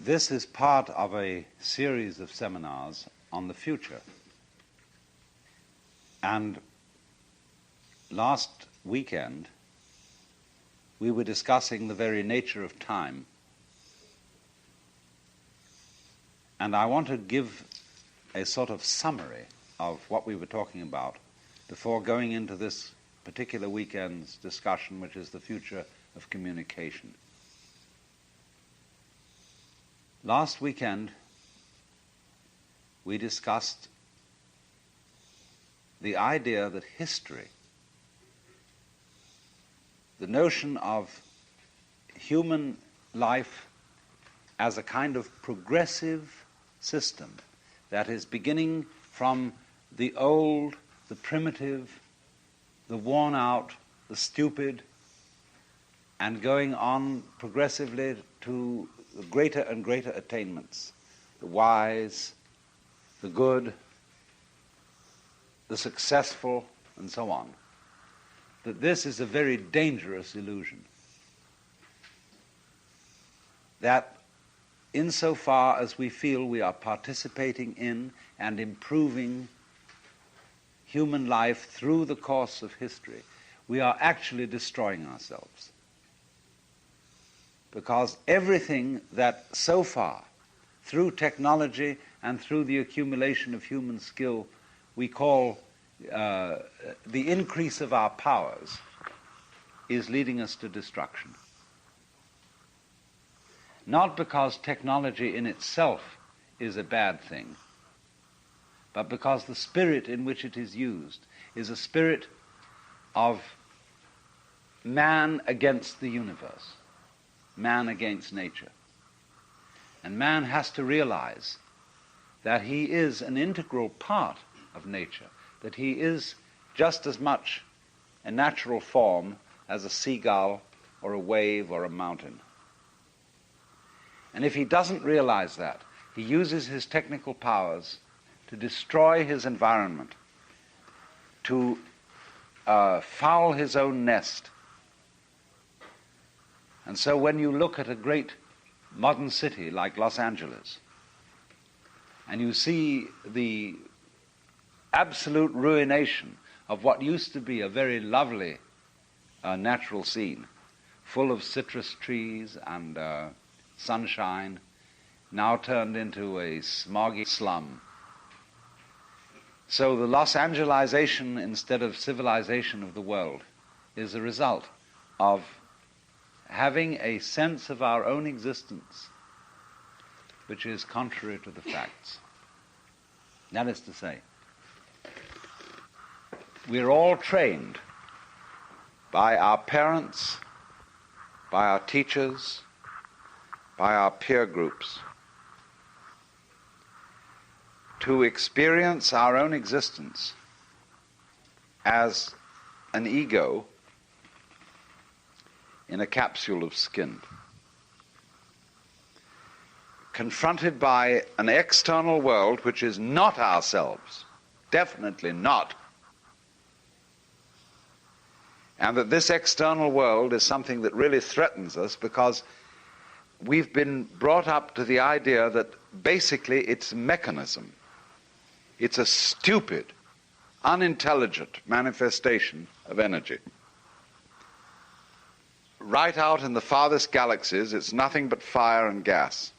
This is part of a series of seminars on the future. And last weekend, we were discussing the very nature of time. And I want to give a sort of summary of what we were talking about before going into this particular weekend's discussion, which is the future of communication. Last weekend, we discussed the idea that history, the notion of human life as a kind of progressive system that is beginning from the old, the primitive, the worn out, the stupid, and going on progressively to the greater and greater attainments, the wise, the good, the successful, and so on, that this is a very dangerous illusion. That insofar as we feel we are participating in and improving human life through the course of history, we are actually destroying ourselves. Because everything that so far, through technology and through the accumulation of human skill, we call the increase of our powers, is leading us to destruction. Not because technology in itself is a bad thing, but because the spirit in which it is used is a spirit of man against the universe, man against nature. And man has to realize that he is an integral part of nature, that he is just as much a natural form as a seagull or a wave or a mountain. And if he doesn't realize that, he uses his technical powers to destroy his environment, to foul his own nest. And so when you look at a great modern city like Los Angeles, and you see the absolute ruination of what used to be a very lovely natural scene, full of citrus trees and sunshine, now turned into a smoggy slum. So the Los Angelization instead of civilization of the world is a result of having a sense of our own existence which is contrary to the facts. That is to say, we're all trained by our parents, by our teachers, by our peer groups to experience our own existence as an ego in a capsule of skin, confronted by an external world which is not ourselves, definitely not. And that this external world is something that really threatens us because we've been brought up to the idea that basically it's mechanism. It's a stupid, unintelligent manifestation of energy. Right out in the farthest galaxies, it's nothing but fire and gas.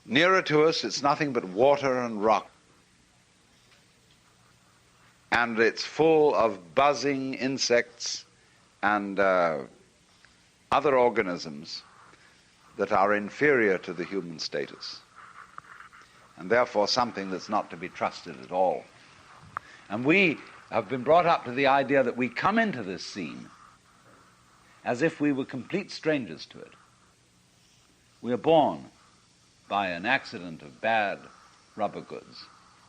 Nearer to us, it's nothing but water and rock. And it's full of buzzing insects and other organisms that are inferior to the human status, and therefore something that's not to be trusted at all. And we have been brought up to the idea that we come into this scene as if we were complete strangers to it. We are born by an accident of bad rubber goods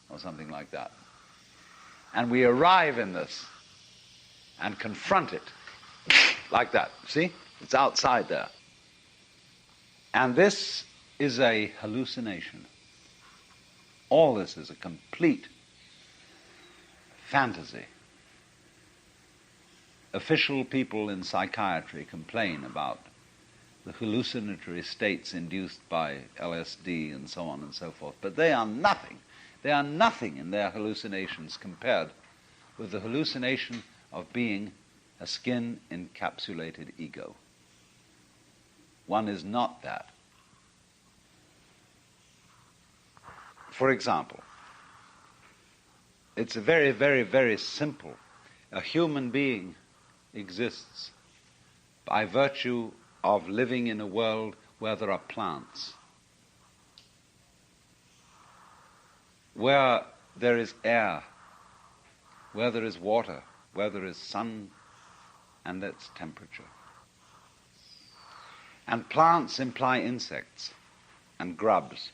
or something like that. And we arrive in this and confront it like that. See? It's outside there. And this is a hallucination. All this is a complete fantasy. Official people in psychiatry complain about the hallucinatory states induced by LSD and so on and so forth. But they are nothing. They are nothing in their hallucinations compared with the hallucination of being a skin-encapsulated ego. One is not that. For example, it's a very, very, very simple. A human being exists by virtue of living in a world where there are plants, where there is air, where there is water, where there is sun and its temperature. And plants imply insects and grubs.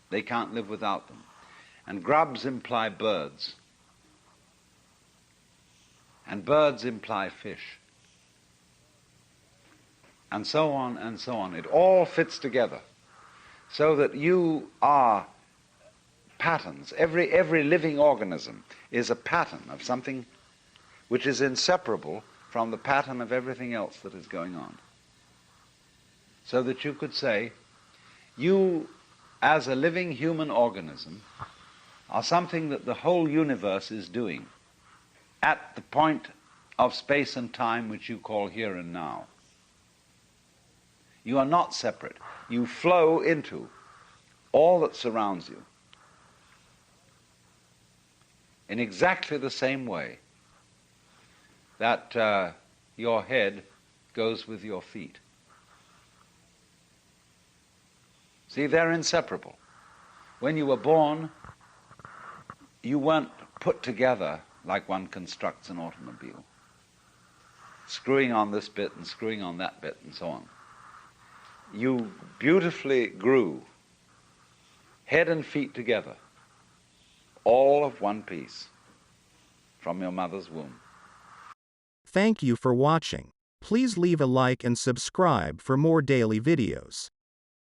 They can't live without them. And grubs imply birds. And birds imply fish. And so on and so on. It all fits together so that you are patterns. Every living organism is a pattern of something which is inseparable from the pattern of everything else that is going on. So that you could say, you as a living human organism are something that the whole universe is doing at the point of space and time which you call here and now. You are not separate. You flow into all that surrounds you in exactly the same way that your head goes with your feet. See, they're inseparable. When you were born, you weren't put together like one constructs an automobile, screwing on this bit and screwing on that bit and so on. You beautifully grew, head and feet together, all of one piece, from your mother's womb. Thank you for watching. Please leave a like and subscribe for more daily videos.